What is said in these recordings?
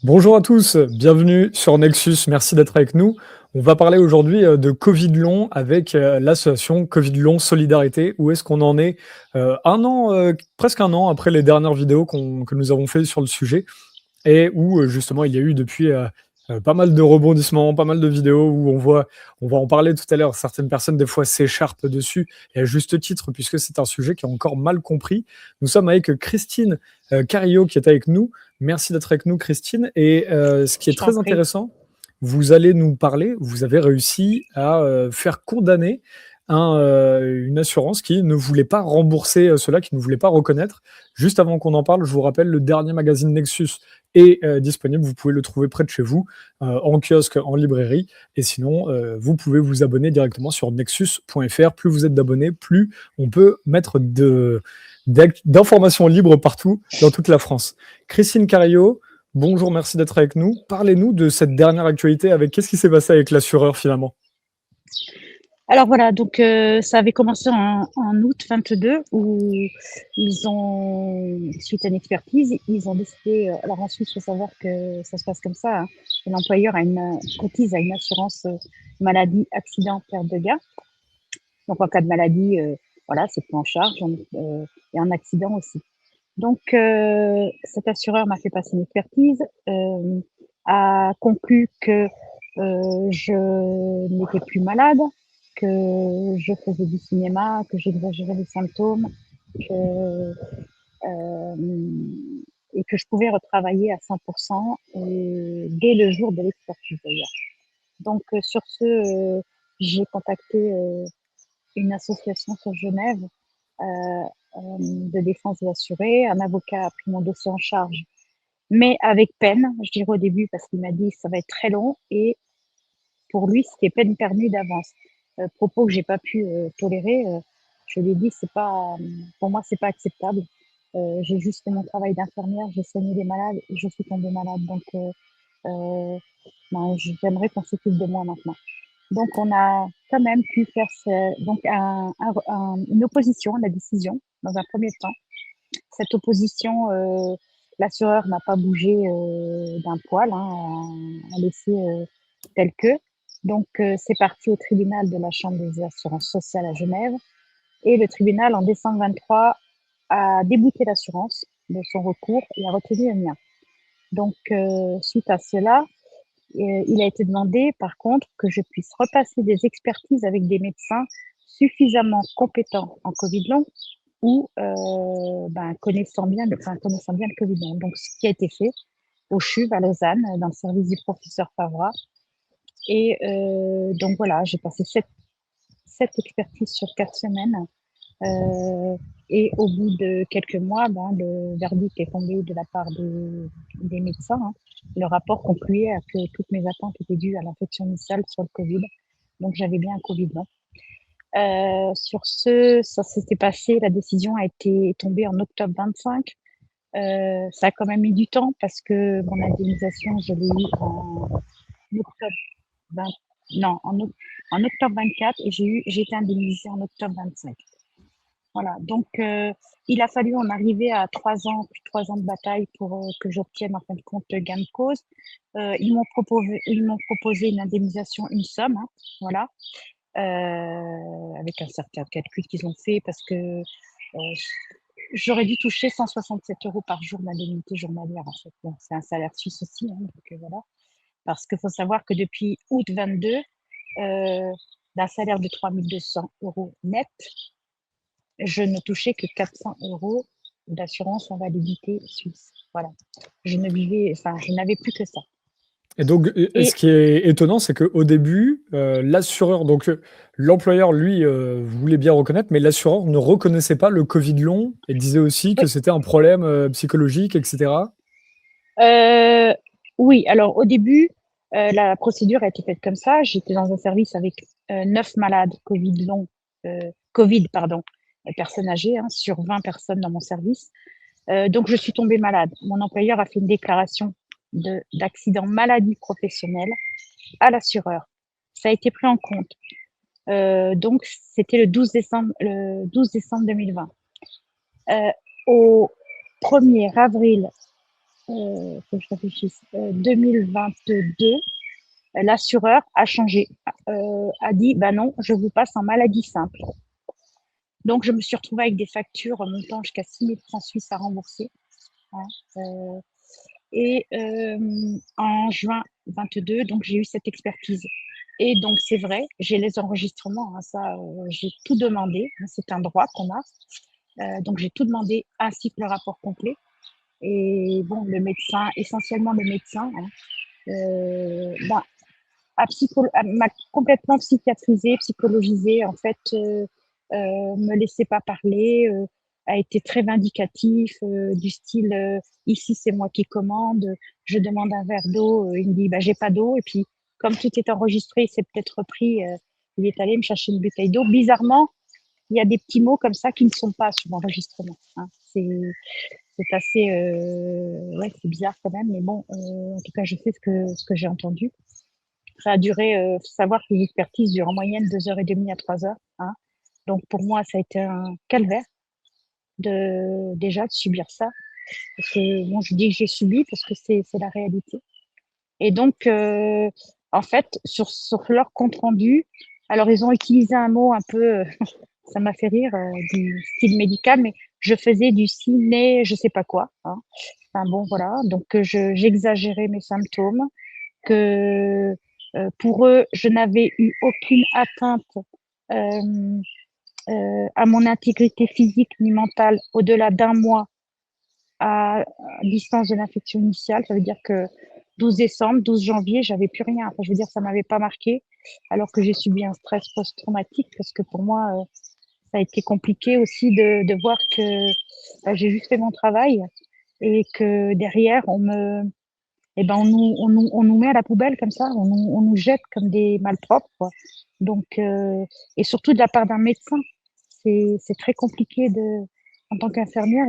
Bonjour à tous, bienvenue sur Nexus, merci d'être avec nous. On va parler aujourd'hui de Covid long avec l'association Covid long Solidarité. Où est-ce qu'on en est un an, presque un an après les dernières vidéos que nous avons fait sur le sujet et où justement il y a eu depuis pas mal de rebondissements, pas mal de vidéos où on va en parler tout à l'heure, certaines personnes des fois s'écharpent dessus et à juste titre puisque c'est un sujet qui est encore mal compris. Nous sommes avec Christine Carillo qui est avec nous. Merci d'être avec nous Christine et ce qui est Je t'en très prie. intéressant, vous allez nous parler, vous avez réussi à faire condamner une assurance qui ne voulait pas rembourser cela, qui ne voulait pas reconnaître. Juste avant qu'on en parle, je vous rappelle, le dernier magazine Nexus est disponible. Vous pouvez le trouver près de chez vous, en kiosque, en librairie. Et sinon, vous pouvez vous abonner directement sur nexus.fr. Plus vous êtes d'abonnés, plus on peut mettre d'informations libres partout dans toute la France. Christine Carillo, bonjour, merci d'être avec nous. Parlez-nous de cette dernière actualité avec qu'est-ce qui s'est passé avec l'assureur finalement. Alors voilà, donc ça avait commencé en août 22 où ils ont, suite à une expertise, ils ont décidé. Alors ensuite, il faut savoir que ça se passe comme ça, hein. L'employeur cotise à une assurance maladie, accident, perte de gain. Donc en cas de maladie, voilà, c'est pris en charge, et en accident aussi. Donc cet assureur m'a fait passer une expertise, a conclu que je n'étais plus malade, que je faisais du cinéma, que j'exagérais les symptômes, que, et que je pouvais retravailler à 100% dès le jour de l'expertise d'ailleurs. Donc sur ce, j'ai contacté une association sur Genève de défense des assurés. Un avocat a pris mon dossier en charge, mais avec peine, je dirais au début, parce qu'il m'a dit ça va être très long et pour lui, c'était peine perdue d'avance. Propos que j'ai pas pu tolérer. Je lui ai dit, c'est pas, pour moi, c'est pas acceptable. J'ai juste fait mon travail d'infirmière, j'ai soigné des malades et je suis tombée malade. Donc, j'aimerais qu'on s'occupe de moi maintenant. Donc, on a quand même pu faire une opposition à la décision dans un premier temps. Cette opposition, l'assureur n'a pas bougé d'un poil, hein, a laissé tel que. Donc, c'est parti au tribunal de la Chambre des assurances sociales à Genève. Et le tribunal, en décembre 23, a débouté l'assurance de son recours et a retenu le mien. Donc, suite à cela, il a été demandé, par contre, que je puisse repasser des expertises avec des médecins suffisamment compétents en Covid long ou connaissant bien le Covid long. Donc, ce qui a été fait au CHUV à Lausanne, dans le service du professeur Favra. Et donc voilà, j'ai passé sept expertises sur 4 semaines. Euh, et au bout de quelques mois, le verdict est tombé de la part des médecins, hein. Le rapport concluait à que toutes mes attentes étaient dues à l'infection initiale sur le Covid. Donc j'avais bien un Covid long. Sur ce, ça s'était passé, la décision a été tombée en octobre 25. Ça a quand même mis du temps parce que mon indemnisation, je l'ai eu en octobre 20, non, en octobre 24 et j'ai été indemnisée en octobre 25. Voilà, donc il a fallu en arriver à 3 ans, plus de 3 ans de bataille pour que j'obtienne en fin de compte gain de cause. Ils m'ont proposé une indemnisation, une somme, hein, voilà, avec un certain calcul qu'ils ont fait parce que j'aurais dû toucher 167 euros par jour d'indemnité journalière en fait. Bon, c'est un salaire suisse aussi, hein, donc voilà. Parce qu'il faut savoir que depuis août 22, d'un salaire de 3200 euros net, je ne touchais que 400 euros d'assurance invalidité suisse. Voilà. Je n'avais plus que ça. Et donc, ce Et qui est étonnant, c'est qu'au début, l'assureur, donc l'employeur, lui, voulait bien reconnaître, mais l'assureur ne reconnaissait pas le Covid long et disait aussi que oui, c'était un problème psychologique, etc. euh, oui, alors au début, la procédure a été faite comme ça. J'étais dans un service avec 9 malades Covid, pardon, personnes âgées, hein, sur 20 personnes dans mon service. Donc, je suis tombée malade. Mon employeur a fait une déclaration d'accident maladie professionnelle à l'assureur. Ça a été pris en compte. Donc, c'était le 12 décembre 2020. Au 1er avril faut que je réfléchisse, 2022, l'assureur a changé, a dit: «Bah non, je vous passe en maladie simple». Donc je me suis retrouvée avec des factures montant jusqu'à 6 000 francs suisses à rembourser, hein, et en juin 22, donc j'ai eu cette expertise et donc c'est vrai, j'ai les enregistrements, hein, ça, j'ai tout demandé, hein, c'est un droit qu'on a, donc j'ai tout demandé ainsi que le rapport complet et bon, le médecin, essentiellement le médecin, hein, bah, m'a complètement psychiatrisée, psychologisée, en fait, me laissait pas parler, a été très vindicatif, du style, ici c'est moi qui commande, je demande un verre d'eau, il me dit bah j'ai pas d'eau et puis comme tout est enregistré, il s'est peut-être repris, il est allé me chercher une bouteille d'eau. Bizarrement, il y a des petits mots comme ça qui ne sont pas sur l'enregistrement. Hein. C'est assez, ouais, c'est bizarre quand même, mais bon, en tout cas, je sais ce que j'ai entendu. Ça a duré, faut savoir que les expertises durent en moyenne 2 heures et demie à 3 heures. Hein. Donc pour moi, ça a été un calvaire déjà de subir ça. Parce que bon, je dis que j'ai subi parce que c'est la réalité. Et donc, en fait, sur leur compte rendu, alors ils ont utilisé un mot un peu, ça m'a fait rire, du style médical, mais je faisais du ciné, je sais pas quoi. Hein. Enfin bon, voilà. Donc j'exagérais mes symptômes, que pour eux, je n'avais eu aucune atteinte euh, à mon intégrité physique ni mentale au-delà d'un mois à distance de l'infection initiale. Ça veut dire que 12 décembre, 12 janvier, j'avais plus rien. Enfin, je veux dire, ça m'avait pas marqué, alors que j'ai subi un stress post-traumatique, parce que pour moi, ça a été compliqué aussi de voir que j'ai juste fait mon travail et que derrière, eh ben, on nous met à la poubelle comme ça, on nous jette comme des malpropres, quoi. Donc, et surtout de la part d'un médecin, c'est très compliqué en tant qu'infirmière,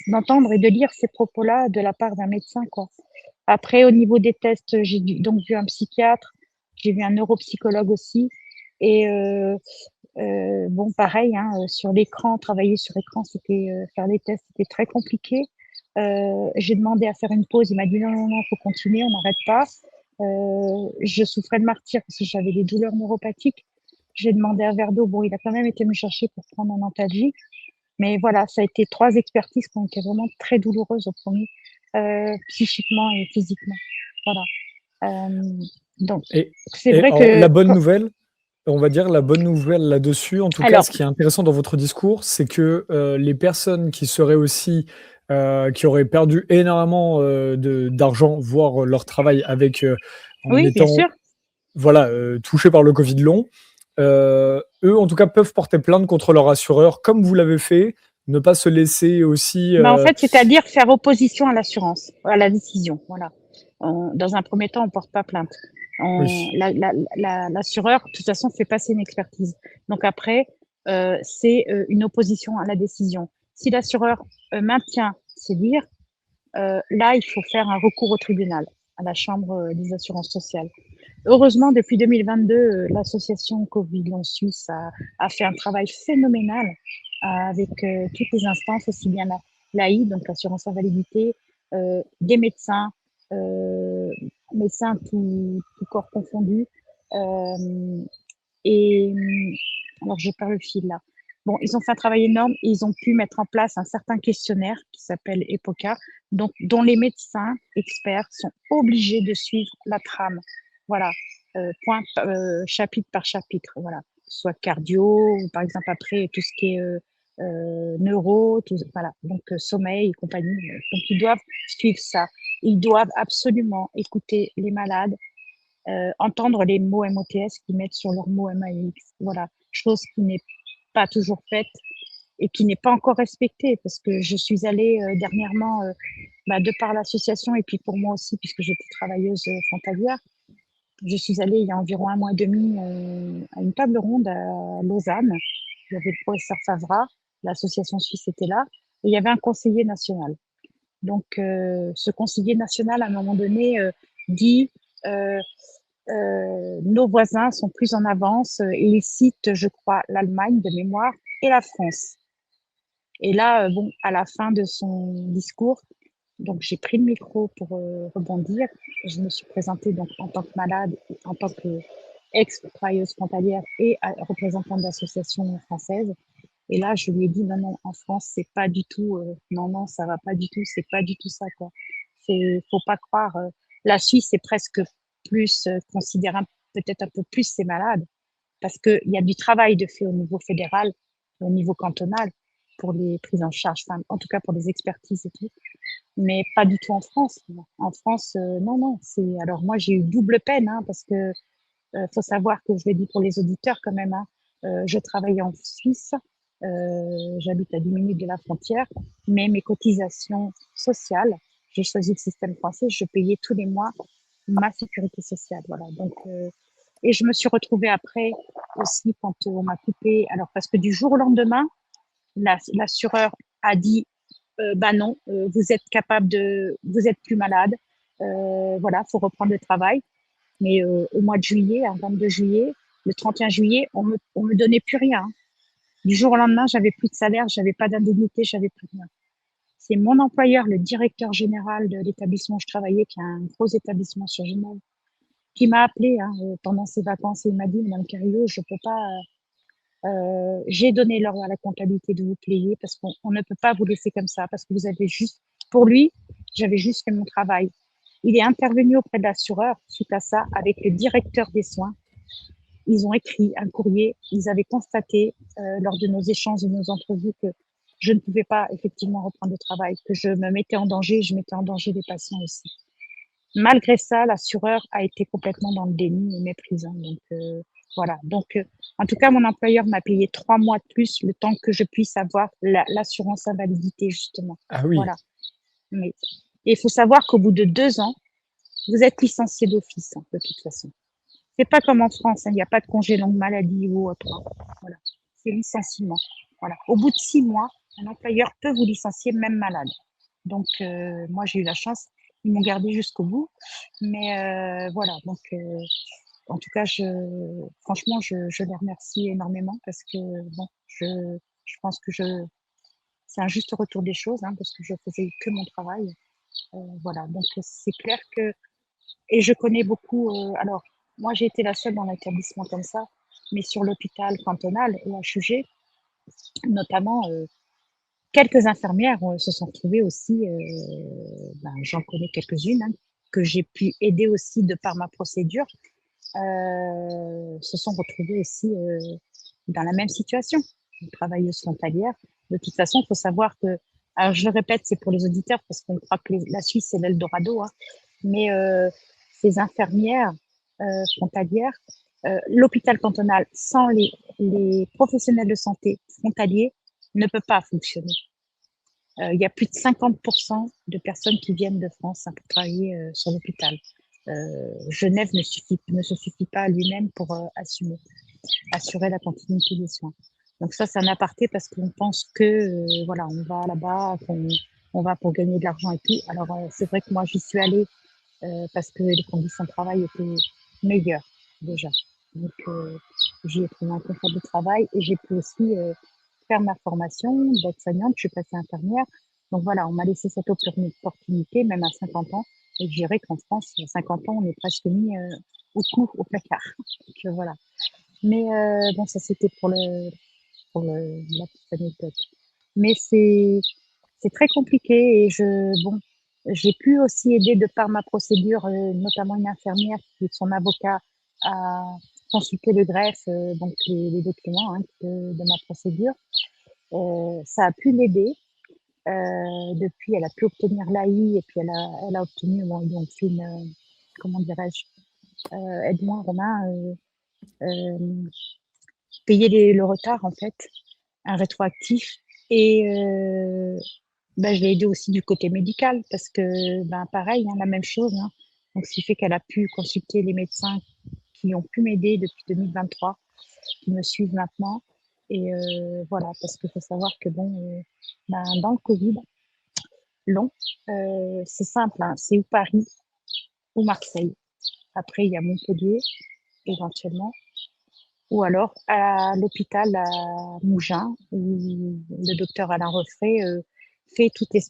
d'entendre et de lire ces propos-là de la part d'un médecin, quoi. Après, au niveau des tests, j'ai donc vu un psychiatre, j'ai vu un neuropsychologue aussi, et bon, pareil, hein, sur l'écran, travailler sur écran, faire les tests, c'était très compliqué. J'ai demandé à faire une pause. Il m'a dit non, non, non, faut continuer, on n'arrête pas. Je souffrais de martyre parce que j'avais des douleurs neuropathiques. J'ai demandé un verre d'eau. Bon, il a quand même été me chercher pour prendre un antalgique. Mais voilà, ça a été 3 expertises qui ont été vraiment très douloureuses au premier, psychiquement et physiquement. Voilà. Donc, Et, c'est et vrai alors, la que. bonne nouvelle, on va dire la bonne nouvelle là-dessus, en tout cas, Alors, ce qui est intéressant dans votre discours, c'est que les personnes qui seraient aussi, qui auraient perdu énormément d'argent, voire leur travail en oui, bien étant sûr. voilà, touchés par le Covid long, eux, en tout cas, peuvent porter plainte contre leur assureur, comme vous l'avez fait, ne pas se laisser aussi. En fait, c'est-à-dire faire opposition à l'assurance, à la décision. Voilà. Dans un premier temps, on ne porte pas plainte. Oui. L'assureur, de toute façon, fait passer une expertise. Donc après, c'est une opposition à la décision. Si l'assureur maintient ses dires, là, il faut faire un recours au tribunal, à la Chambre des assurances sociales. Heureusement, depuis 2022, l'association Covid en Suisse a fait un travail phénoménal avec toutes les instances, aussi bien l'AI, donc l'assurance invalidité, des médecins, euh, médecins tout corps confondu. Euh, et alors, je perds le fil là. Bon, ils ont fait un travail énorme et ils ont pu mettre en place un certain questionnaire qui s'appelle EPOCA, donc, dont les médecins experts sont obligés de suivre la trame. Voilà, chapitre par chapitre, voilà, soit cardio ou par exemple après tout ce qui est neuro, voilà, donc sommeil et compagnie. Donc ils doivent suivre ça. Ils doivent absolument écouter les malades, entendre les mots MOTS qu'ils mettent sur leurs mots MAX. Voilà, chose qui n'est pas toujours faite et qui n'est pas encore respectée parce que je suis allée dernièrement, de par l'association et puis pour moi aussi, puisque j'étais travailleuse frontalière, je suis allée il y a environ un mois et demi à une table ronde à Lausanne. Il y avait le professeur Favra, l'association suisse était là, et il y avait un conseiller national. Donc, ce conseiller national, à un moment donné, dit euh, nos voisins sont plus en avance et il cite, je crois, l'Allemagne de mémoire et la France. Et là, bon, à la fin de son discours, Donc j'ai pris le micro pour rebondir. Je me suis présentée donc en tant que malade, en tant que ex-travailleuse frontalière et représentante d'associations françaises. Et là, je lui ai dit non, non, en France, c'est pas du tout, non, non, ça va pas du tout, c'est pas du tout ça, quoi. Faut pas croire. La Suisse est presque plus considérée peut-être un peu plus ces malades parce qu'il y a du travail de fait au niveau fédéral, au niveau cantonal pour les prises en charge, enfin, en tout cas pour les expertises et tout, mais pas du tout en France. En France, non, non. Alors moi j'ai eu double peine hein, parce que faut savoir que je le dis pour les auditeurs quand même. Hein, je travaille en Suisse, j'habite à 10 minutes de la frontière, mais mes cotisations sociales, j'ai choisi le système français, je payais tous les mois ma sécurité sociale. Voilà. Donc, et je me suis retrouvée après aussi quand on m'a coupé. Alors parce que du jour au lendemain, l'assureur a dit bah non, vous êtes capable de, vous êtes plus malade, voilà, faut reprendre le travail. Mais au mois de juillet, un 22 juillet, le 31 juillet, on me donnait plus rien. Hein. Du jour au lendemain, j'avais plus de salaire, j'avais pas d'indemnité, j'avais plus rien. C'est mon employeur, le directeur général de l'établissement où je travaillais, qui a un gros établissement sur Genève, qui m'a appelé hein, pendant ses vacances et il m'a dit, Madame Carillo, je peux pas, j'ai donné l'ordre à la comptabilité de vous payer parce qu'on ne peut pas vous laisser comme ça parce que vous avez juste, pour lui, j'avais juste fait mon travail. Il est intervenu auprès de l'assureur suite à ça avec le directeur des soins. Ils ont écrit un courrier. Ils avaient constaté lors de nos échanges et de nos entrevues que je ne pouvais pas effectivement reprendre le travail, que je me mettais en danger, je mettais en danger les patients aussi. Malgré ça, l'assureur a été complètement dans le déni et méprisant. Donc voilà. Donc en tout cas, mon employeur m'a payé 3 mois de plus le temps que je puisse avoir l'assurance invalidité justement. Ah oui. Voilà. Mais il faut savoir qu'au bout de 2 ans, vous êtes licencié d'office hein, de toute façon. C'est pas comme en France, hein, il n'y a pas de congé longue maladie ou autre. Hein. Voilà. C'est licenciement. Voilà. Au bout de 6 mois, un employeur peut vous licencier même malade. Donc, moi, j'ai eu la chance. Ils m'ont gardé jusqu'au bout. Mais voilà. Donc, en tout cas, franchement, je les remercie énormément parce que bon, je pense que c'est un juste retour des choses hein, parce que je faisais que mon travail. Voilà. Donc, c'est clair que et je connais beaucoup. Alors, moi, j'ai été la seule dans l'établissement comme ça, mais sur l'hôpital cantonal, au HUG, notamment, quelques infirmières se sont retrouvées aussi. Ben, j'en connais quelques-unes hein, que j'ai pu aider aussi de par ma procédure, se sont retrouvées aussi dans la même situation. Une travailleuse frontalière. De toute façon, il faut savoir que, alors je le répète, c'est pour les auditeurs parce qu'on croit que la Suisse c'est l'Eldorado, hein, mais ces infirmières frontalières, l'hôpital cantonal sans les professionnels de santé frontaliers ne peut pas fonctionner. Il y a plus de 50% de personnes qui viennent de France hein, pour travailler sur l'hôpital. Genève ne se suffit pas à lui-même pour assurer la continuité des soins. Donc ça, c'est un aparté parce qu'on pense que voilà, on va là-bas, on va pour gagner de l'argent et tout. Alors c'est vrai que moi, j'y suis allée parce que les conditions de travail étaient meilleures déjà. Donc j'ai trouvé un confort de travail et j'ai pu aussi faire ma formation d'aide-soignante. Je suis passée infirmière. Donc voilà, on m'a laissé cette opportunité, même à 50 ans. Et je dirais qu'en France, à 50 ans, on est presque mis au cou, au placard. Donc voilà. Mais bon, ça c'était la petite anecdote. Mais c'est très compliqué et bon, j'ai pu aussi aider de par ma procédure, notamment une infirmière qui est son avocat à consulter le greffe, donc les documents hein, de ma procédure. Ça a pu l'aider. Depuis, elle a pu obtenir l'AI et puis elle a obtenu, bon, ils ont fait comment dirais-je, aide-moi Romain, payer le retard en fait, un rétroactif. Et ben, je l'ai aidée aussi du côté médical parce que ben, pareil, hein, la même chose. Hein. Donc, ce qui fait qu'elle a pu consulter les médecins qui ont pu m'aider depuis 2023, qui me suivent maintenant. Et voilà, parce qu'il faut savoir que bon, ben, dans le Covid long, c'est simple, hein, c'est ou Paris ou Marseille. Après, il y a Montpellier éventuellement, ou alors à l'hôpital à Mougins où le docteur Alain Refray fait toutes les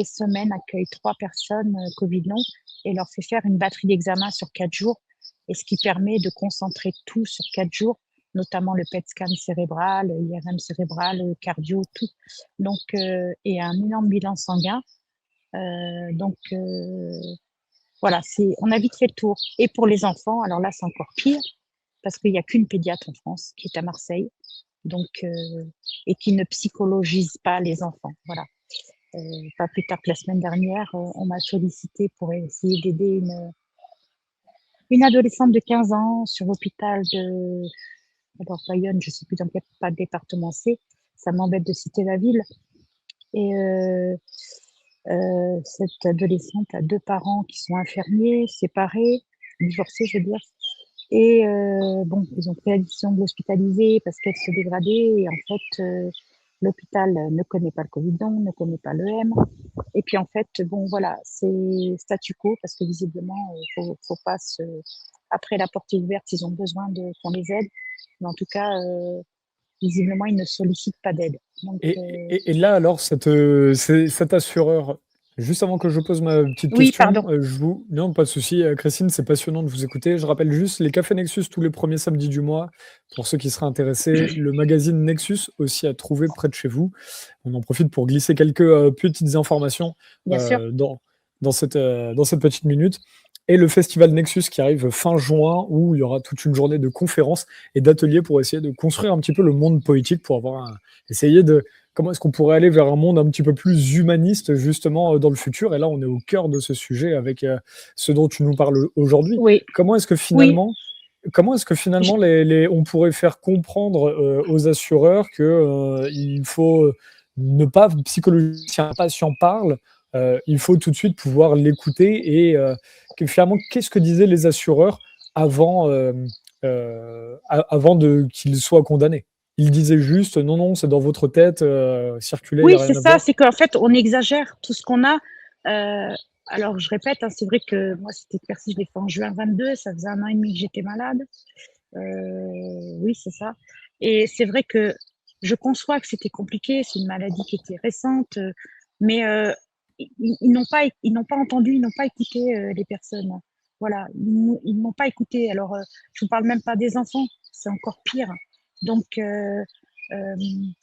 semaines accueille 3 personnes Covid long et leur fait faire une batterie d'examen sur 4 jours, et ce qui permet de concentrer tout sur 4 jours, notamment le PET scan cérébral, l'IRM cérébral, le cardio, tout. Donc, et un énorme bilan sanguin. Voilà, on a vite fait le tour. Et pour les enfants, alors là, c'est encore pire, parce qu'il n'y a qu'une pédiatre en France qui est à Marseille, donc, et qui ne psychologise pas les enfants. Voilà. Pas plus tard que la semaine dernière, on m'a sollicité pour essayer d'aider une adolescente de 15 ans sur l'hôpital de Bayonne, je ne sais plus dans quel département c'est. Ça m'embête de citer la ville. Et cette adolescente a 2 parents qui sont infirmiers, séparés, divorcés, je veux dire. Et bon, ils ont pris la décision de l'hospitaliser parce qu'elle se dégradait. Et en fait, l'hôpital ne connaît pas le Covidon, ne connaît pas l'EM. Et puis en fait, bon, voilà, c'est statu quo parce que visiblement, faut pas se. Après, la porte est ouverte, ils ont besoin qu'on les aide. Mais en tout cas, visiblement, ils ne sollicitent pas d'aide. Donc, Et là, alors, cet assureur, juste avant que je pose ma petite oui, question, pardon. Non, pas de souci, Christine, c'est passionnant de vous écouter. Je rappelle juste les Cafés Nexus tous les premiers samedis du mois, pour ceux qui seraient intéressés. Le magazine Nexus aussi à trouver près de chez vous. On en profite pour glisser quelques petites informations Bien sûr. euh, dans, dans cette petite minute. Et le festival Nexus qui arrive fin juin, où il y aura toute une journée de conférences et d'ateliers pour essayer de construire un petit peu le monde poétique, pour essayer de comment est-ce qu'on pourrait aller vers un monde un petit peu plus humaniste justement dans le futur. Et là, on est au cœur de ce sujet avec ce dont tu nous parles aujourd'hui. Oui, Comment est-ce que oui. finalement, comment est-ce que Je- finalement on pourrait faire comprendre aux assureurs que il faut ne pas psychologiser si un patient parle, il faut tout de suite pouvoir l'écouter et que finalement, qu'est-ce que disaient les assureurs avant, avant qu'ils soient condamnés? Ils disaient juste non, non, c'est dans votre tête, circulez, il n'y Oui, a c'est rien à ça, voir. c'est qu'en fait, on exagère tout ce qu'on a. Alors, je répète, hein, c'est vrai que moi, cette exercice, je l'ai fait en juin 22, ça faisait 1 an et demi que j'étais malade. Oui, c'est ça. Et c'est vrai que je conçois que c'était compliqué, c'est une maladie qui était récente, mais ils n'ont pas entendu, ils n'ont pas écouté les personnes. Voilà, ils n'ont pas écouté. Alors, je vous parle même pas des enfants, c'est encore pire. Donc, euh,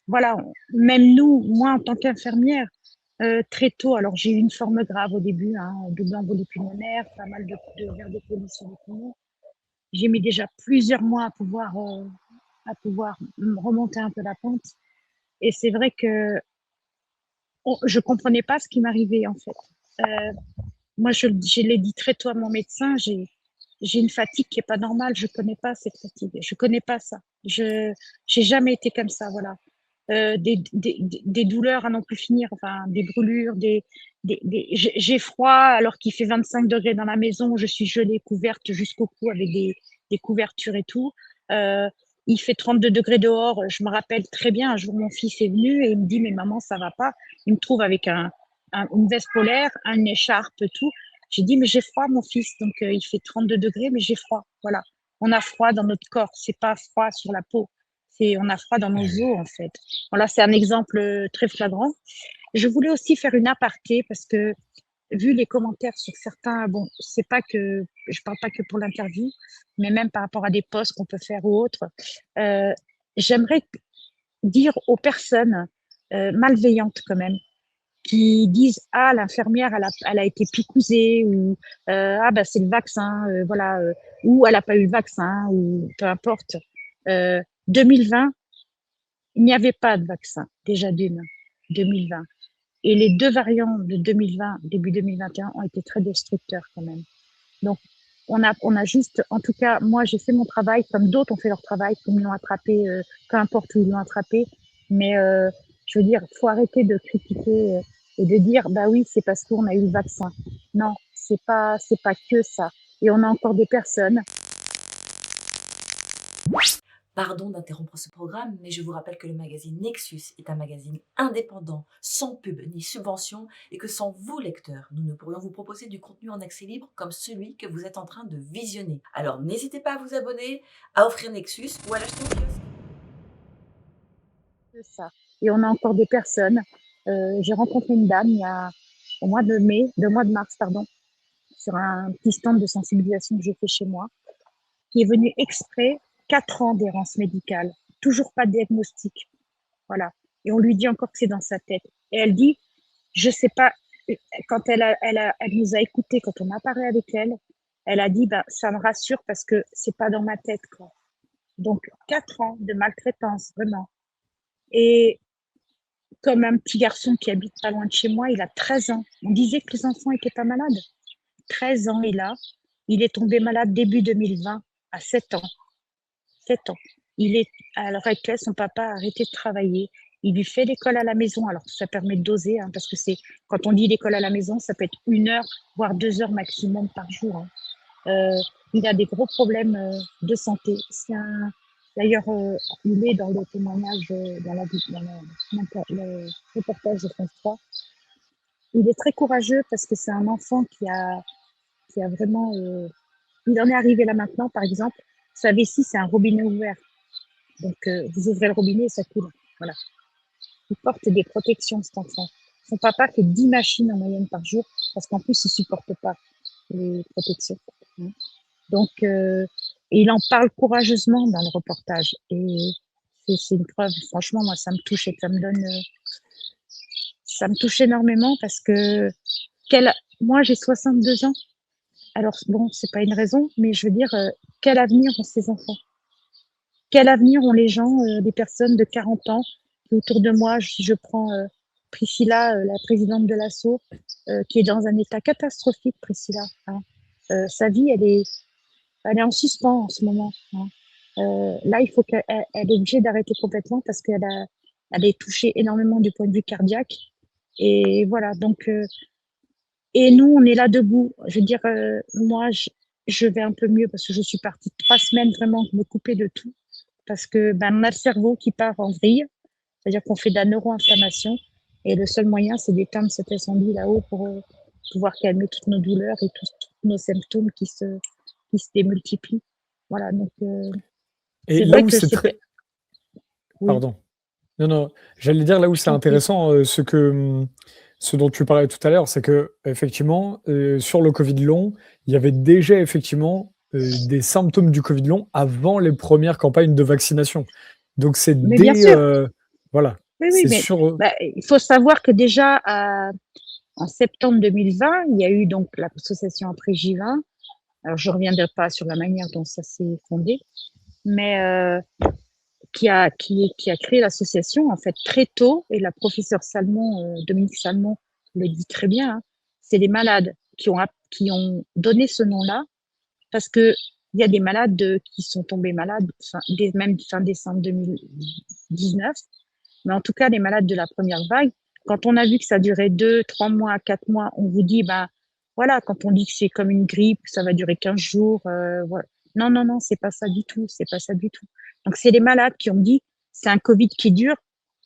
voilà, même nous, moi en tant qu'infirmière, très tôt, alors j'ai eu une forme grave au début, hein, double embolie pulmonaire, pas mal de verres de colis sur les poumons. J'ai mis déjà plusieurs mois à pouvoir remonter un peu la pente. Et c'est vrai que je comprenais pas ce qui m'arrivait en fait. Euh, Moi, je l'ai dit très tôt à mon médecin, j'ai une fatigue qui est pas normale. Je connais pas cette fatigue. Je connais pas ça. J'ai jamais été comme ça, voilà. Des douleurs à n'en plus finir, enfin des brûlures, j'ai froid alors qu'il fait 25 degrés dans la maison. Je suis gelée, couverte jusqu'au cou avec des couvertures et tout. Euh, il fait 32 degrés dehors. Je me rappelle très bien, un jour mon fils est venu et il me dit mais maman ça va pas. Il me trouve avec une veste polaire, une écharpe, tout. J'ai dit, mais j'ai froid, mon fils. Donc, il fait 32 degrés, mais j'ai froid. Voilà. On a froid dans notre corps. C'est pas froid sur la peau. On a froid dans nos Eh oui. os, en fait. Voilà, c'est un exemple très flagrant. Je voulais aussi faire une aparté parce que, vu les commentaires sur certains, bon, c'est pas que, je parle pas que pour l'interview, mais même par rapport à des posts qu'on peut faire ou autres, euh, j'aimerais dire aux personnes malveillantes quand même, qui disent ah l'infirmière elle a été picousée ou ah bah c'est le vaccin voilà ou elle a pas eu le vaccin ou peu importe. 2020 il n'y avait pas de vaccin déjà d'une 2020 et les 2 variants de 2020 début 2021 ont été très destructeurs quand même. Donc on a juste en tout cas moi j'ai fait mon travail comme d'autres ont fait leur travail, comme ils l'ont attrapé peu importe où ils l'ont attrapé, mais je veux dire faut arrêter de critiquer et de dire bah oui c'est parce qu'on a eu le vaccin. Non, c'est pas que ça. Et on a encore des personnes. Pardon d'interrompre ce programme, mais je vous rappelle que le magazine Nexus est un magazine indépendant, sans pub ni subvention, et que sans vous, lecteurs, nous ne pourrions vous proposer du contenu en accès libre comme celui que vous êtes en train de visionner. Alors n'hésitez pas à vous abonner, à offrir Nexus ou à l'acheter au kiosque. Ça. Et on a encore des personnes J'ai rencontré une dame au mois de mai, le mois de mars, pardon, sur un petit stand de sensibilisation que j'ai fait chez moi, qui est venue exprès, 4 ans d'errance médicale, toujours pas de diagnostic. Voilà. Et on lui dit encore que c'est dans sa tête. Et elle dit, je sais pas, quand elle nous a écoutés, quand on a parlé avec elle, elle a dit, bah, ça me rassure parce que c'est pas dans ma tête, quoi. Donc, 4 ans de maltraitance, vraiment. Et comme un petit garçon qui habite pas loin de chez moi, il a 13 ans. On disait que les enfants étaient pas malades. 13 ans, il a. Il est tombé malade début 2020, à 7 ans. 7 ans. Il est, à l'heure actuelle, son papa a arrêté de travailler. Il lui fait l'école à la maison. Alors, ça permet de doser, hein, parce que quand on dit l'école à la maison, ça peut être 1 heure, voire 2 heures maximum par jour, hein. Il a des gros problèmes de santé. D'ailleurs, il est dans le témoignage, le reportage de France 3. Il est très courageux parce que c'est un enfant qui a vraiment. Il en est arrivé là maintenant, par exemple. Sa vessie, c'est un robinet ouvert. Donc, vous ouvrez le robinet et ça coule. Voilà. Il porte des protections, cet enfant. Son papa fait 10 machines en moyenne par jour parce qu'en plus, il ne supporte pas les protections. Donc, il en parle courageusement dans le reportage. Et c'est une preuve. Franchement, moi, ça me touche et ça me touche énormément parce que moi, j'ai 62 ans. Alors, bon, c'est pas une raison, mais je veux dire, quel avenir ont ces enfants? Quel avenir ont les gens, les personnes de 40 ans qui autour de moi, si je prends Priscilla, la présidente de l'ASSO, qui est dans un état catastrophique, Priscilla, hein. Sa vie, elle est en suspens en ce moment, hein. Là, il faut elle est obligée d'arrêter complètement parce elle est touchée énormément du point de vue cardiaque. Et voilà, donc, et nous, on est là debout. Je veux dire, moi, je vais un peu mieux parce que je suis partie 3 semaines vraiment me couper de tout. Parce que ben, on a le cerveau qui part en vrille, c'est-à-dire qu'on fait de la neuroinflammation. Et le seul moyen, c'est d'éteindre cet incendie là-haut pour pouvoir calmer toutes nos douleurs et tous nos symptômes qui se démultiplient. Voilà, donc Et c'est là vrai où que c'est c'est. très Oui, pardon. Non, non, j'allais dire là où je c'est t'en prie. intéressant, ce dont tu parlais tout à l'heure, c'est qu'effectivement, sur le covid long, il y avait déjà effectivement, des symptômes du covid long avant les premières campagnes de vaccination. Donc c'est Mais bien dès, sûr, voilà, oui, oui, c'est mais sur, bah, il faut savoir que déjà en septembre 2020, il y a eu donc l'association Après J20. Alors, je ne reviendrai pas sur la manière dont ça s'est fondé, mais qui a créé l'association en fait très tôt, et la professeure Salmon, Dominique Salmon, le dit très bien, hein, c'est les malades qui ont donné ce nom-là, parce que il y a des malades qui sont tombés malades même fin décembre 2019, mais en tout cas les malades de la première vague, quand on a vu que ça durait 2, 3 mois, 4 mois, on vous dit, ben voilà, quand on dit que c'est comme une grippe, ça va durer 15 jours, voilà. Non, non, non, c'est pas ça du tout, c'est pas ça du tout. Donc c'est les malades qui ont dit, c'est un Covid qui dure,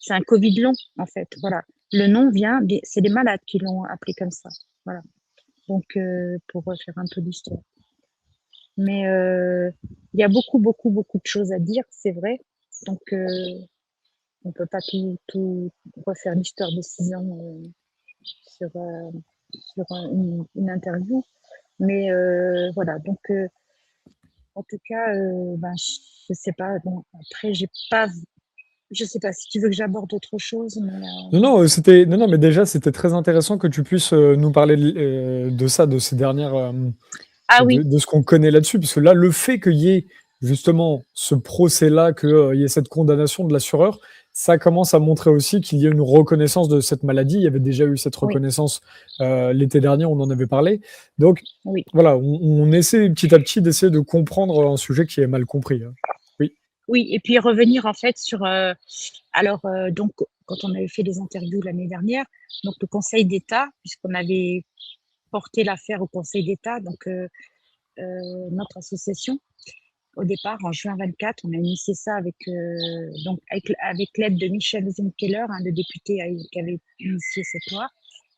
c'est un Covid long, en fait, voilà. Le nom vient, c'est les malades qui l'ont appelé comme ça, voilà. Donc, pour refaire un peu d'histoire. Mais il y a beaucoup, beaucoup, beaucoup de choses à dire, c'est vrai. Donc, on peut pas tout refaire l'histoire de 6 ans sur, une interview. Mais voilà, donc en tout cas, ben, je sais pas. Bon, après, je sais pas si tu veux que j'aborde autre chose, mais non, non, non, non, mais déjà, c'était très intéressant que tu puisses, nous parler de ça, de ces dernières, ah oui, de ce qu'on connaît là-dessus. Parce que là, le fait qu'il y ait justement ce procès-là, qu'il y ait cette condamnation de l'assureur, ça commence à montrer aussi qu'il y a une reconnaissance de cette maladie. Il y avait déjà eu cette oui, reconnaissance l'été dernier, on en avait parlé. Donc oui. voilà, on essaie petit à petit d'essayer de comprendre un sujet qui est mal compris, hein. Oui, Oui, et puis revenir en fait sur alors donc quand on avait fait des interviews l'année dernière, donc le Conseil d'État, puisqu'on avait porté l'affaire au Conseil d'État, donc notre association, au départ en juin 24, on a initié ça donc avec l'aide de Michel Zinkeller, le député qui avait initié cette loi,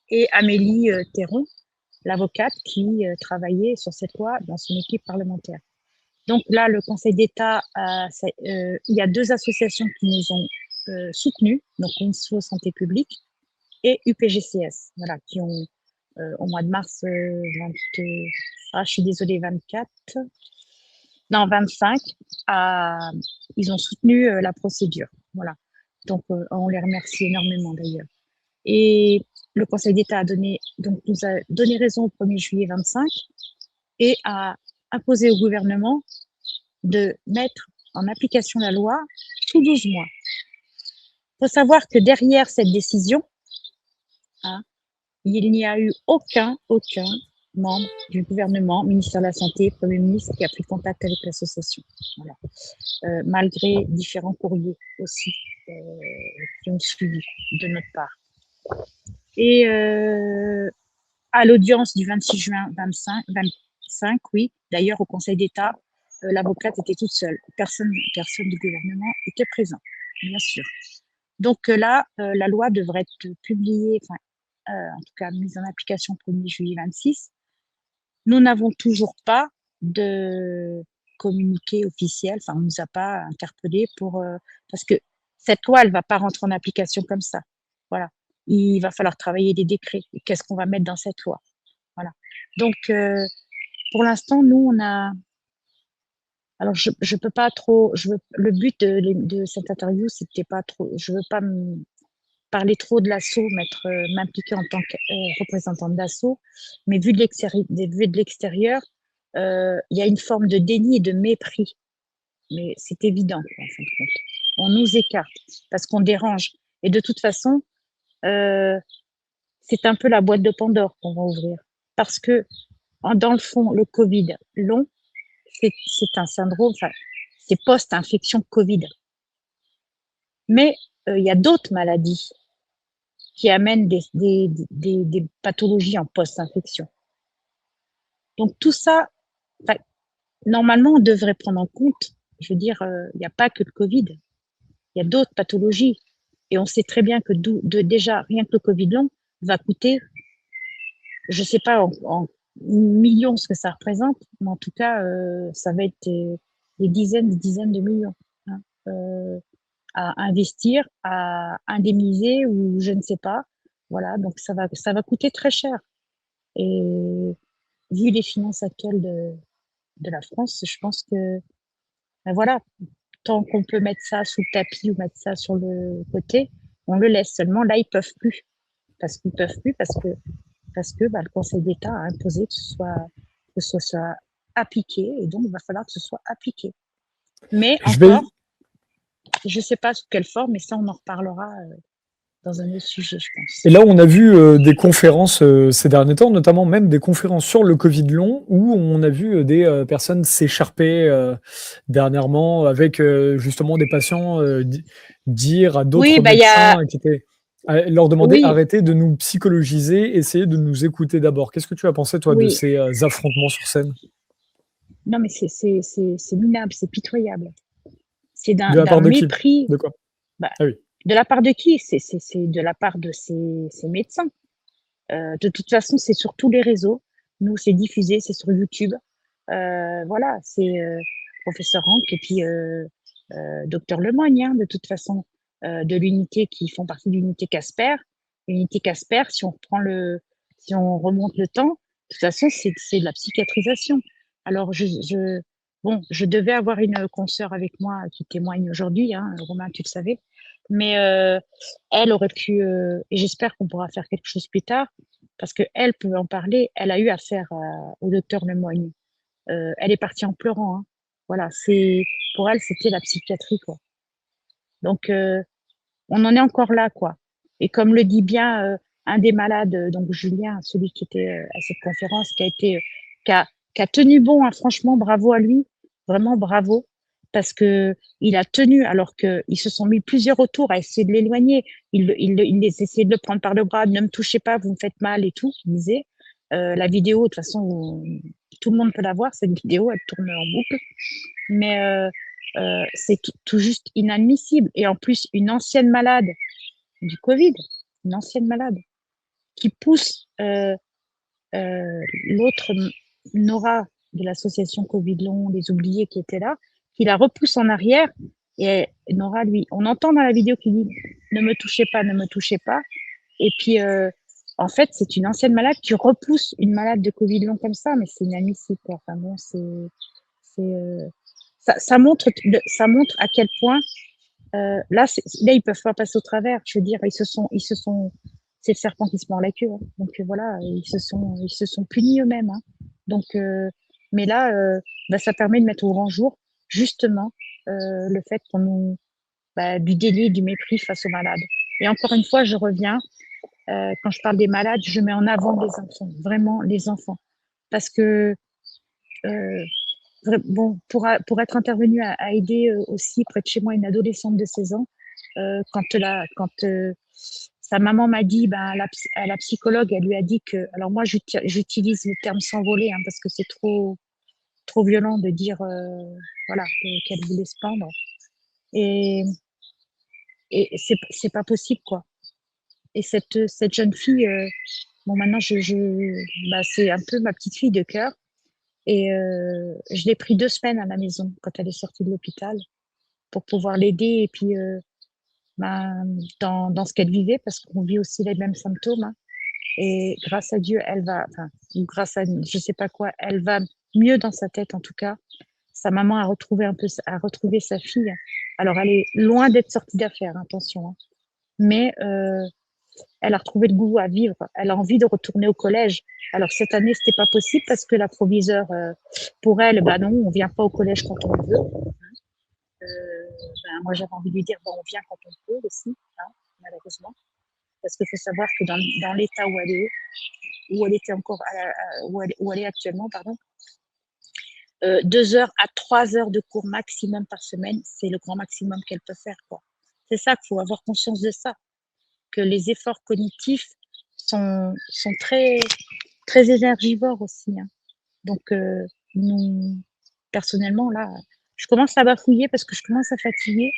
et Amélie Théron, l'avocate qui travaillait sur cette loi dans son équipe parlementaire. Donc là, le Conseil d'État, il y a 2 associations qui nous ont soutenus, donc UNSO Santé publique et UPGCS, voilà, qui ont, au mois de mars 20, je suis désolée, 24, non, 25, ils ont soutenu la procédure. Voilà. Donc, on les remercie énormément d'ailleurs. Et le Conseil d'État nous a donné raison au 1er juillet 25 et a imposé au gouvernement de mettre en application la loi sous 12 mois. Il faut savoir que derrière cette décision, hein, il n'y a eu aucun membre du gouvernement, ministère de la Santé, Premier ministre, qui a pris contact avec l'association. Voilà. Malgré différents courriers aussi qui ont suivi de notre part. Et à l'audience du 26 juin 25, oui, d'ailleurs au Conseil d'État, l'avocate était toute seule. Personne du gouvernement était présent, bien sûr. Donc là, la loi devrait être publiée, en tout cas mise en application le 1er juillet 26. Nous n'avons toujours pas de communiqué officiel, enfin on nous a pas interpellés parce que cette loi, elle va pas rentrer en application comme ça. Voilà. Il va falloir travailler des décrets. Et qu'est-ce qu'on va mettre dans cette loi? Voilà. Donc, pour l'instant, nous, alors, je peux pas trop. Le but de cette interview, c'était pas trop. Je veux pas parler trop de l'assaut, m'impliquer en tant que représentante d'assaut, mais vu de l'extérieur, il y a une forme de déni et de mépris. Mais c'est évident, en fin de compte. On nous écarte parce qu'on dérange. Et de toute façon, c'est un peu la boîte de Pandore qu'on va ouvrir. Parce que, dans le fond, le Covid long, c'est un syndrome, c'est post-infection Covid. Mais il y a d'autres maladies qui amènent des pathologies en post-infection. Donc tout ça, normalement, on devrait prendre en compte, je veux dire, il n'y a pas que le Covid, il y a d'autres pathologies. Et on sait très bien que déjà, rien que le Covid long va coûter, je ne sais pas en millions ce que ça représente, mais en tout cas, ça va être des dizaines de millions hein, à investir, à indemniser ou je ne sais pas. Voilà, donc ça va coûter très cher. Et vu les finances actuelles de la France, je pense que ben voilà, tant qu'on peut mettre ça sous le tapis ou mettre ça sur le côté, on le laisse. Seulement là, ils peuvent plus parce qu'ils peuvent plus parce que le Conseil d'État a imposé que ce soit appliqué et donc il va falloir que ce soit appliqué. Mais Je vais, encore, je ne sais pas sous quelle forme, mais ça on en reparlera dans un autre sujet, je pense. Et là, on a vu des conférences ces derniers temps, notamment même des conférences sur le Covid long, où on a vu des personnes s'écharper dernièrement avec justement des patients dire à Oui, d'autres il y a, médecins leur demander oui, arrêtez de nous psychologiser, essayez de nous écouter d'abord. Qu'est-ce que tu as pensé, toi, de oui. ces affrontements sur scène Non, mais c'est minable, c'est pitoyable. C'est de la d'un part de qui? mépris. De quoi? Bah, Ah oui. de la part de qui? C'est de la part de ces médecins. De toute façon, c'est sur tous les réseaux. Nous, c'est diffusé, c'est sur YouTube. Voilà, c'est professeur Rank et puis docteur Lemoigne, hein, de toute façon, de l'unité qui font partie de l'unité Casper. L'unité Casper, si on remonte le temps, de toute façon, c'est de la psychiatrisation. Alors, bon, je devais avoir une consoeur avec moi qui témoigne aujourd'hui, hein, Romain, tu le savais, mais elle aurait pu, et j'espère qu'on pourra faire quelque chose plus tard, parce qu'elle peut en parler. Elle a eu affaire au docteur Lemoigne. Elle est partie en pleurant. Hein. Voilà, pour elle, c'était la psychiatrie, quoi. Donc, on en est encore là, quoi. Et comme le dit bien un des malades, donc Julien, celui qui était à cette conférence, qui a tenu bon, hein, franchement, bravo à lui, vraiment bravo, parce que il a tenu alors qu'ils se sont mis plusieurs autour à essayer de l'éloigner. Il essayaient de le prendre par le bras, ne me touchez pas, vous me faites mal et tout, il disait. La vidéo, de toute façon, tout le monde peut la voir, cette vidéo, elle tourne en boucle. Mais c'est tout juste inadmissible. Et en plus, une ancienne malade du Covid, une ancienne malade, qui pousse l'autre Nora de l'association Covid long, les oubliés qui étaient là, qui la repousse en arrière. Et Nora, lui, on entend dans la vidéo qu'il dit ne me touchez pas, ne me touchez pas. Et puis, en fait, c'est une ancienne malade. Tu repousses une malade de Covid long comme ça, mais c'est inadmissible, quoi. Enfin bon, ça montre à quel point là, ils peuvent pas passer au travers. Je veux dire, c'est le serpent qui se mord la queue, hein. Donc voilà, ils se sont punis eux-mêmes, hein. Donc, mais là, bah, ça permet de mettre au grand jour justement le fait du déni, du mépris face aux malades. Et encore une fois, je reviens quand je parle des malades, je mets en avant les enfants, vraiment les enfants, parce que euh, bon, pour être intervenue à aider aussi près de chez moi une adolescente de 16 ans, quand sa maman m'a dit, ben, la psychologue, elle lui a dit que, alors moi j'utilise le terme s'envoler, hein, parce que c'est trop violent de dire, voilà, qu'elle voulait se pendre. Et, et c'est pas possible, quoi. Et cette jeune fille, bon, maintenant, bah, c'est un peu ma petite fille de cœur. Et je l'ai pris 2 semaines à la maison quand elle est sortie de l'hôpital pour pouvoir l'aider et puis ben, dans ce qu'elle vivait parce qu'on vit aussi les mêmes symptômes, hein. Et grâce à Dieu, elle va, enfin, ou grâce à je sais pas quoi, elle va mieux dans sa tête en tout cas. Sa maman a retrouvé sa fille. Alors elle est loin d'être sortie d'affaires, attention, hein. Mais elle a retrouvé le goût à vivre. Elle a envie de retourner au collège. Alors cette année, c'était pas possible parce que la proviseure, pour elle, bah non, on vient pas au collège quand on veut. Ben, moi, j'avais envie de lui dire, bon, on vient quand on peut aussi, hein, malheureusement. Parce qu'il faut savoir que dans l'état où elle était encore, où elle est actuellement, pardon, 2 heures à 3 heures de cours maximum par semaine, c'est le grand maximum qu'elle peut faire, quoi. C'est ça qu'il faut avoir conscience de ça, que les efforts cognitifs sont très énergivores aussi, hein. Donc, nous, personnellement, là, je commence à bafouiller parce que je commence à fatiguer.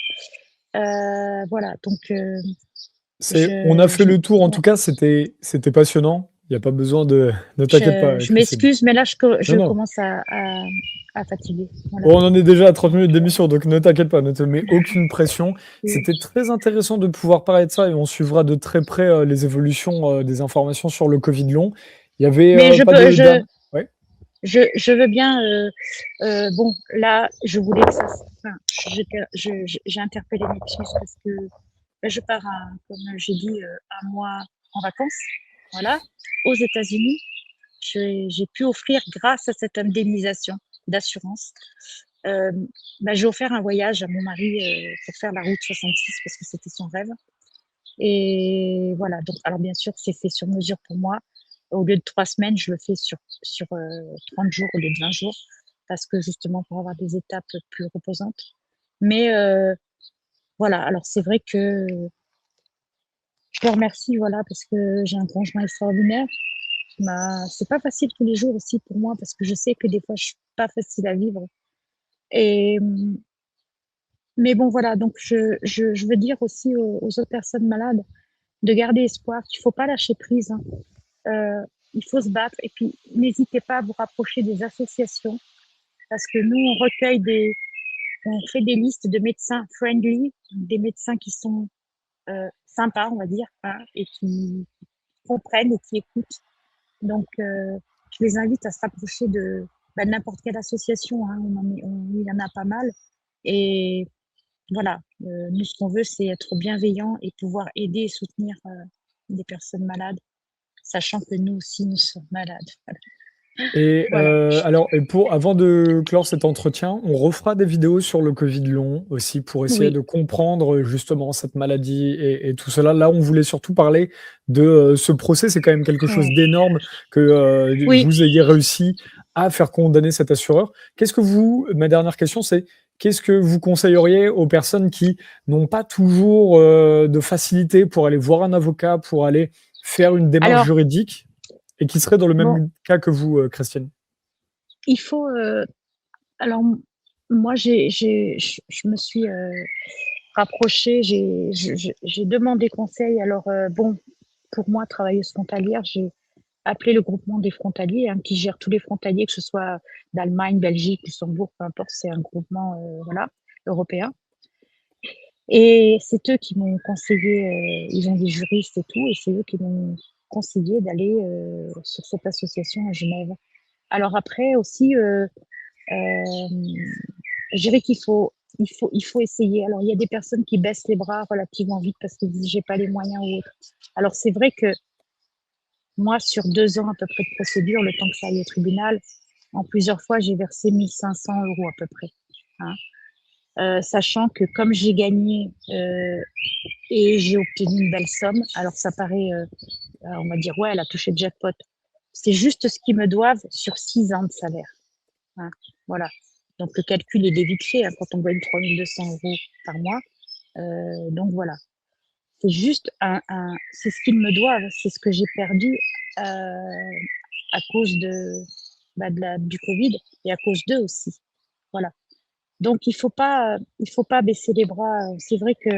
Voilà, donc On a je, fait je, le tour, en ouais, tout cas, c'était passionnant. Il n'y a pas besoin de... Ne t'inquiète pas, je Christine. m'excuse, mais là, Non, je non. commence à fatiguer. Voilà. Bon, on en est déjà à 30 minutes d'émission, donc ne t'inquiète pas, ne te mets aucune pression. C'était très intéressant de pouvoir parler de ça et on suivra de très près les évolutions des informations sur le Covid long. Il y avait Mais pas de... Ouais. je veux bien. Bon, là, je voulais que ça. Enfin, j'ai interpellé Nexus parce que là, je pars, comme j'ai dit, un mois en vacances. Voilà, aux États-Unis. J'ai pu offrir, grâce à cette indemnisation d'assurance, bah, j'ai offert un voyage à mon mari pour faire la route 66 parce que c'était son rêve. Et voilà, donc, alors bien sûr, c'est fait sur mesure pour moi. Au lieu de 3 semaines, je le fais sur 30 jours au lieu de 20 jours parce que justement pour avoir des étapes plus reposantes. Mais voilà, alors c'est vrai que je le remercie, voilà, parce que j'ai un conjoint extraordinaire. C'est pas facile tous les jours aussi pour moi parce que je sais que des fois je suis pas facile à vivre. Et mais bon voilà, donc je veux dire aussi aux autres personnes malades de garder espoir, qu'il faut pas lâcher prise, hein. Il faut se battre et puis n'hésitez pas à vous rapprocher des associations parce que nous on fait des listes de médecins friendly, des médecins qui sont sympas, on va dire, hein, et qui comprennent et qui écoutent. Donc, je les invite à se rapprocher de n'importe quelle association, hein. Il y en a pas mal. Et voilà, nous, ce qu'on veut, c'est être bienveillant et pouvoir aider et soutenir des personnes malades, sachant que nous aussi, nous sommes malades. Et Voilà. alors, avant de clore cet entretien, on refera des vidéos sur le Covid long aussi pour essayer Oui, de comprendre justement cette maladie et tout cela. Là, on voulait surtout parler de ce procès. C'est quand même quelque chose ouais. d'énorme que Oui. vous ayez réussi à faire condamner cet assureur. Ma dernière question, c'est qu'est-ce que vous conseilleriez aux personnes qui n'ont pas toujours de facilité pour aller voir un avocat, pour aller faire une démarche Alors, juridique? Et qui serait dans le bon, même cas que vous, Christiane? il faut. Alors, moi, je me suis rapprochée, j'ai demandé conseil. Alors, bon, pour moi, travailleuse frontalière, j'ai appelé le groupement des frontaliers, hein, qui gère tous les frontaliers, que ce soit d'Allemagne, Belgique, Luxembourg, peu importe, c'est un groupement voilà, européen. Et c'est eux qui m'ont conseillé, ils ont des juristes et tout, et c'est eux qui m'ont conseillé d'aller sur cette association à Genève. Alors après aussi, je dirais qu'il faut essayer. Alors il y a des personnes qui baissent les bras relativement vite parce qu'ils disent j'ai pas les moyens ou autre. Alors c'est vrai que moi, sur 2 ans à peu près de procédure, le temps que ça aille au tribunal, en plusieurs fois, j'ai versé 1 500 € à peu près. Hein. Sachant que comme j'ai gagné et j'ai obtenu une belle somme, alors ça paraît, on va dire, ouais, elle a touché le jackpot. C'est juste ce qu'ils me doivent sur 6 ans de salaire. Hein. Voilà. Donc le calcul est vite fait hein, quand on gagne 3 200 € par mois. Donc voilà. C'est juste c'est ce qu'ils me doivent, c'est ce que j'ai perdu à cause du Covid et à cause d'eux aussi. Voilà. Donc il faut pas baisser les bras. C'est vrai que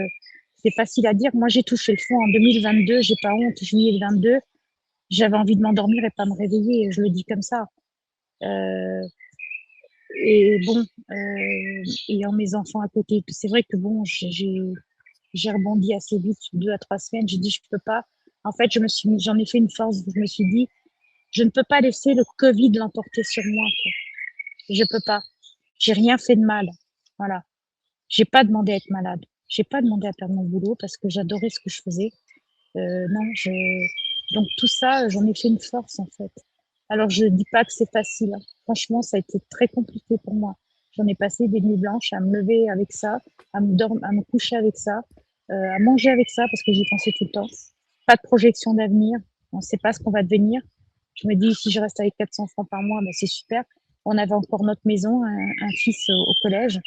c'est facile à dire. Moi, j'ai touché le fond en 2022. J'ai pas honte. Juillet 22, j'avais envie de m'endormir et pas me réveiller. Je le dis comme ça. Euh, et bon, ayant mes enfants à côté, c'est vrai que bon, j'ai rebondi assez vite, 2 à 3 semaines. J'ai dit, je peux pas. En fait, j'en ai fait une force. Je me suis dit, je ne peux pas laisser le Covid l'emporter sur moi. Quoi. Je peux pas. J'ai rien fait de mal. Voilà. J'ai pas demandé à être malade. J'ai pas demandé à perdre mon boulot parce que j'adorais ce que je faisais. Non, donc tout ça, j'en ai fait une force en fait. Alors je dis pas que c'est facile. Hein. Franchement, ça a été très compliqué pour moi. J'en ai passé des nuits blanches à me lever avec ça, à me coucher avec ça, à manger avec ça parce que j'y pensais tout le temps. Pas de projection d'avenir. On ne sait pas ce qu'on va devenir. Je me dis si je reste avec 400 francs par mois, ben, c'est super. On avait encore notre maison, un fils au collège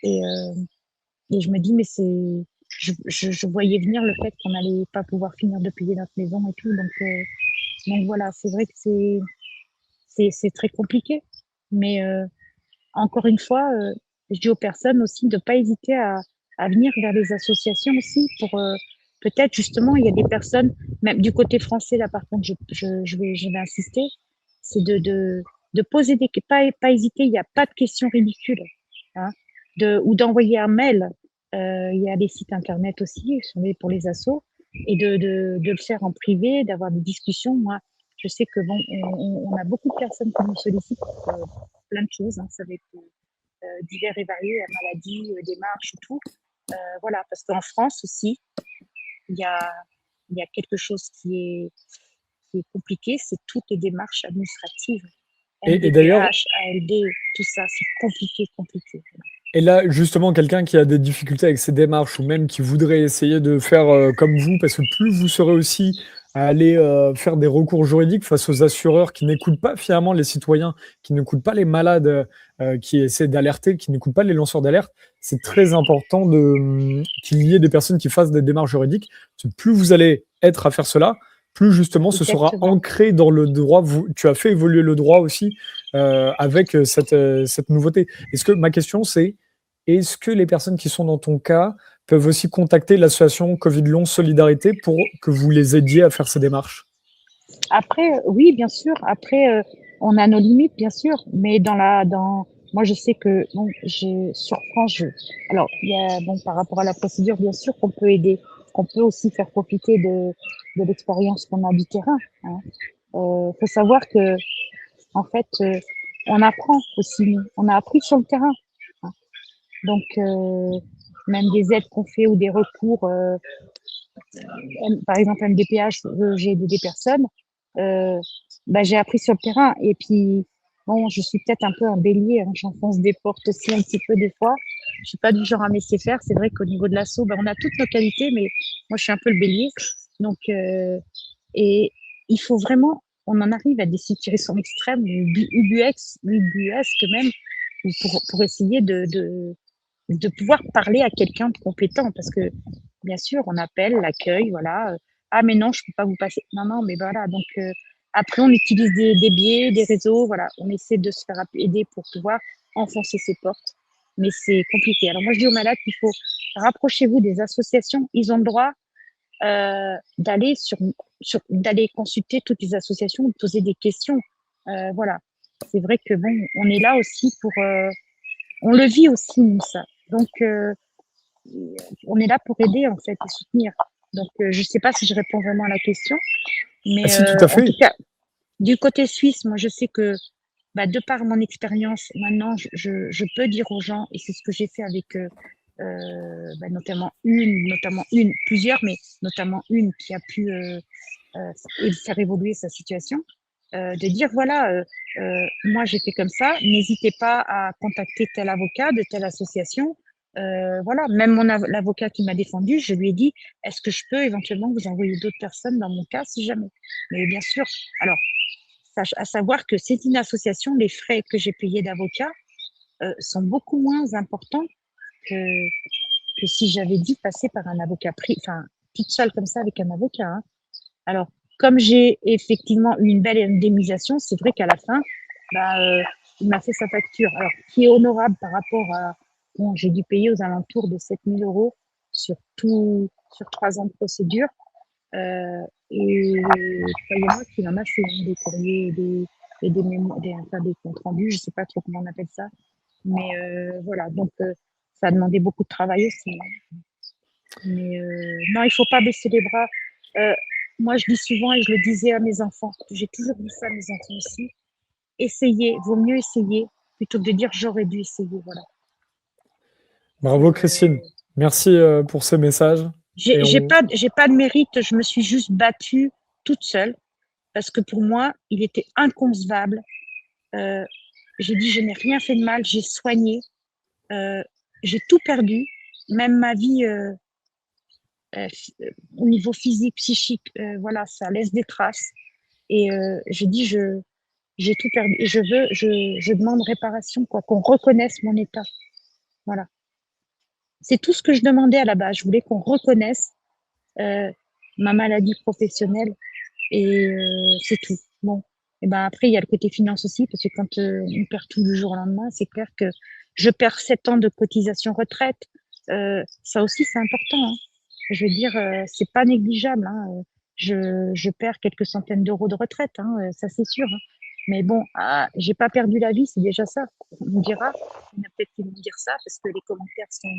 et je me dis mais je voyais venir le fait qu'on n'allait pas pouvoir finir de payer notre maison et tout. Donc voilà, c'est vrai que c'est très compliqué. Mais encore une fois, je dis aux personnes aussi de ne pas hésiter à venir vers les associations aussi pour peut-être justement, il y a des personnes, même du côté français, là par contre, je vais insister, c'est de poser pas hésiter, il n'y a pas de questions ridicules. Hein, ou d'envoyer un mail. Il y a des sites internet aussi pour les assos et de le faire en privé, d'avoir des discussions. Moi, je sais que bon, on a beaucoup de personnes qui nous sollicitent pour plein de choses. Hein, ça va être divers et variés, la maladie, démarches et tout. Voilà, parce qu'en France aussi, il y a, il y a quelque chose qui est compliqué, c'est toutes les démarches administratives. Et d'ailleurs, MDPH, ALD, tout ça, c'est compliqué, compliqué. et là, justement, quelqu'un qui a des difficultés avec ses démarches ou même qui voudrait essayer de faire comme vous, parce que plus vous serez aussi à aller faire des recours juridiques face aux assureurs qui n'écoutent pas finalement les citoyens, qui n'écoutent pas les malades qui essaient d'alerter, qui n'écoutent pas les lanceurs d'alerte, c'est très important qu'il y ait des personnes qui fassent des démarches juridiques. Parce que plus vous allez être à faire cela, plus justement ce sera Exactement. ancré dans le droit. Tu as fait évoluer le droit aussi avec cette nouveauté. Ma question c'est, est-ce que les personnes qui sont dans ton cas peuvent aussi contacter l'association Covid Long Solidarité pour que vous les aidiez à faire ces démarches? Après, oui, bien sûr. Après, on a nos limites, bien sûr. Mais moi, je sais que bon, sur France, alors, il y a, bon, par rapport à la procédure, bien sûr qu'on peut aider, qu'on peut aussi faire profiter de l'expérience qu'on a du terrain. Hein. Faut savoir que, en fait, on apprend aussi. On a appris sur le terrain. Hein. Donc, même des aides qu'on fait ou des recours, par exemple MDPH, j'ai aidé des personnes, euh, j'ai appris sur le terrain. Et puis, bon, je suis peut-être un peu un bélier, hein, j'enfonce des portes aussi un petit peu des fois. Je suis pas du genre à me laisser faire. C'est vrai qu'au niveau de l'assaut, on a toutes nos qualités, mais moi, je suis un peu le bélier. Donc, et il faut vraiment, on en arrive à des situations extrêmes, ubuesques même, pour essayer de pouvoir parler à quelqu'un de compétent parce que bien sûr on appelle l'accueil voilà ah mais non je peux pas vous passer non non mais voilà donc après on utilise des biais des réseaux voilà on essaie de se faire aider pour pouvoir enfoncer ses portes mais c'est compliqué alors moi je dis aux malades qu'il faut rapprochez-vous des associations ils ont le droit d'aller d'aller consulter toutes les associations poser des questions voilà c'est vrai que bon on est là aussi pour on le vit aussi, nous, ça. Donc, on est là pour aider en fait et soutenir. Donc, je sais pas si je réponds vraiment à la question, Ah mais si, tout à en tout fait. cas, du côté suisse, moi, je sais que de par mon expérience, maintenant, je peux dire aux gens, et c'est ce que j'ai fait avec notamment une, plusieurs, mais notamment une qui a pu faire évoluer sa situation, de dire voilà, moi j'ai fait comme ça, n'hésitez pas à contacter tel avocat de telle association. Voilà, même l'avocat qui m'a défendu, je lui ai dit, est-ce que je peux éventuellement vous envoyer d'autres personnes dans mon cas si jamais. Mais bien sûr, alors, à savoir que c'est une association, les frais que j'ai payés d'avocat sont beaucoup moins importants que, que si j'avais dû passer par un avocat enfin, toute seule comme ça avec un avocat. Hein. Alors, comme j'ai effectivement eu une belle indemnisation, c'est vrai qu'à la fin, il m'a fait sa facture. Alors, qui est honorable par rapport à, bon, j'ai dû payer aux alentours de 7 000 euros sur 3 ans de procédure. Et croyez-moi qu'il en a fait des courriers, des mémoires, des comptes rendus, je sais pas trop comment on appelle ça. Mais voilà, donc ça a demandé beaucoup de travail aussi. Mais non, il faut pas baisser les bras. Euh, Moi, je dis souvent, et je le disais à mes enfants, j'ai toujours dit ça à mes enfants aussi, essayez, vaut mieux essayer plutôt que de dire j'aurais dû essayer. Voilà. Bravo Christine. Merci pour ces messages. Et on... J'ai pas de mérite, je me suis juste battue toute seule parce que pour moi, il était inconcevable. Euh, j'ai dit je n'ai rien fait de mal, j'ai soigné, j'ai tout perdu, même ma vie au niveau physique, psychique, voilà, ça laisse des traces. Et j'ai dit j'ai tout perdu et je demande réparation, quoi, qu'on reconnaisse mon état. Voilà. C'est tout ce que je demandais à la base. Je voulais qu'on reconnaisse euh, ma maladie professionnelle et c'est tout. Bon. Et ben après, il y a le côté finance aussi, parce que quand on perd tout du jour au lendemain, c'est clair que je perds 7 ans de cotisation retraite. Ça aussi, c'est important. Hein. Je veux dire, c'est pas négligeable. Hein. Je perds quelques centaines d'euros de retraite, hein, ça c'est sûr. Hein. Mais bon, j'ai pas perdu la vie, c'est déjà ça. On me dira, il y en a peut-être qui vont dire ça parce que les commentaires sont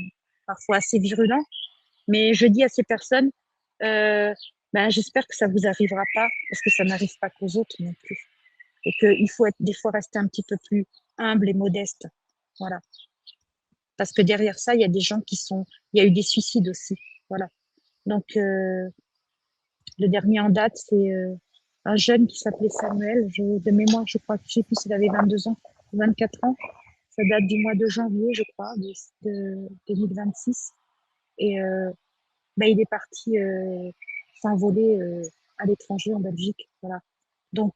parfois assez virulents. Mais je dis à ces personnes, j'espère que ça vous arrivera pas parce que ça n'arrive pas qu'aux autres non plus. Et qu'il faut des fois rester un petit peu plus humble et modeste. Voilà. Parce que derrière ça, il y a des gens il y a eu des suicides aussi. Voilà. Donc, le dernier en date, c'est un jeune qui s'appelait Samuel. De mémoire, je crois, je sais plus s'il avait 22 ans ou 24 ans. Ça date du mois de janvier, je crois, de 2026. Et il est parti s'envoler à l'étranger, en Belgique. Voilà. Donc,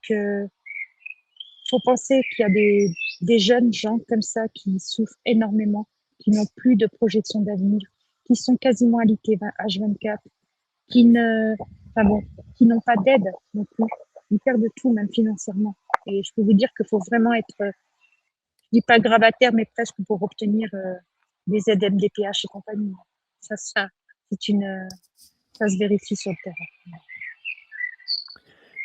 faut penser qu'il y a des jeunes gens comme ça qui souffrent énormément, qui n'ont plus de projection d'avenir, qui sont quasiment alités H24, qui ne, enfin bon, qui n'ont pas d'aide non plus. Ils perdent tout, même financièrement. Et je peux vous dire qu'il faut vraiment être, je dis pas gravataire, mais presque pour obtenir des aides MDPH et compagnie. C'est ça se vérifie sur le terrain.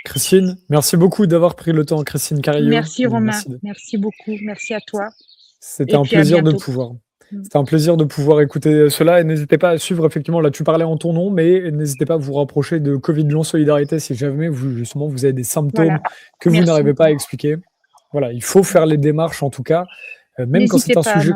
Christine, merci beaucoup d'avoir pris le temps, Christine Carillo. Merci Romain, merci beaucoup, merci à toi. C'était un plaisir de pouvoir. C'était un plaisir de pouvoir écouter cela et n'hésitez pas à suivre effectivement, là tu parlais en ton nom, mais n'hésitez pas à vous rapprocher de Covid Long Solidarité si jamais vous avez des symptômes que vous n'arrivez pas à expliquer. Voilà, il faut faire les démarches en tout cas, même quand c'est un sujet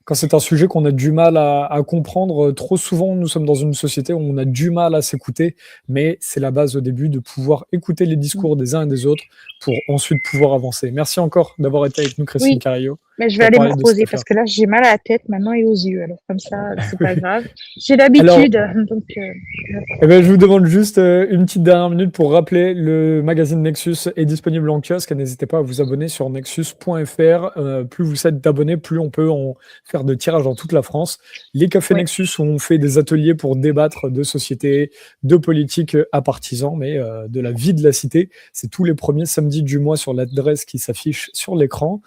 quand c'est un sujet qu'on a du mal à comprendre. Trop souvent, nous sommes dans une société où on a du mal à s'écouter, mais c'est la base au début de pouvoir écouter les discours des uns et des autres pour ensuite pouvoir avancer. Merci encore d'avoir été avec nous, Christine Carillo. Mais je vais aller me reposer parce que là, j'ai mal à la tête maintenant et aux yeux. Alors, comme ça, c'est pas grave. J'ai l'habitude. Donc, je vous demande juste une petite dernière minute pour rappeler le magazine Nexus est disponible en kiosque. N'hésitez pas à vous abonner sur nexus.fr. Plus vous êtes d'abonnés, plus on peut en faire de tirages dans toute la France. Les cafés Nexus ont fait des ateliers pour débattre de société, de politique à partisans, mais de la vie de la cité. C'est tous les premiers samedis du mois sur l'adresse qui s'affiche sur l'écran.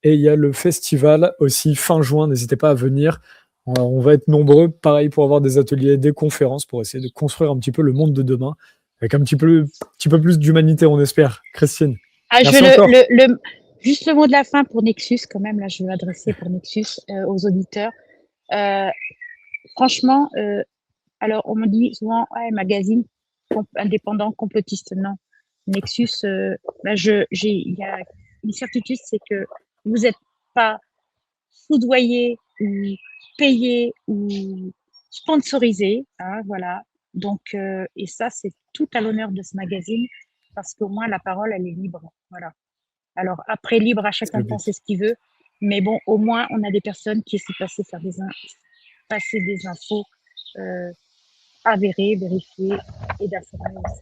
Et il y a le festival aussi fin juin, n'hésitez pas à venir. On va être nombreux, pareil, pour avoir des ateliers, des conférences, pour essayer de construire un petit peu le monde de demain, avec un petit peu plus d'humanité, on espère. Christine. Juste le mot de la fin pour Nexus, quand même, là je vais m'adresser pour Nexus aux auditeurs. Franchement, alors on me dit souvent: «Ouais, magazine indépendant, complotiste». Non. Nexus, il y a une certitude, c'est que vous n'êtes pas soudoyé ou payé ou sponsorisé, hein, voilà. Donc et ça, c'est tout à l'honneur de ce magazine parce qu'au moins la parole, elle est libre, voilà. Alors après, libre à C'est chacun le de penser but. ce qu'il veut, mais bon, au moins on a des personnes qui essaient de passer des infos avérées, vérifiées et d'informer aussi.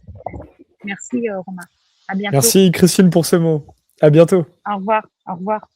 Merci Romain. À bientôt. Merci Christine pour ces mots. À bientôt. Au revoir. Au revoir.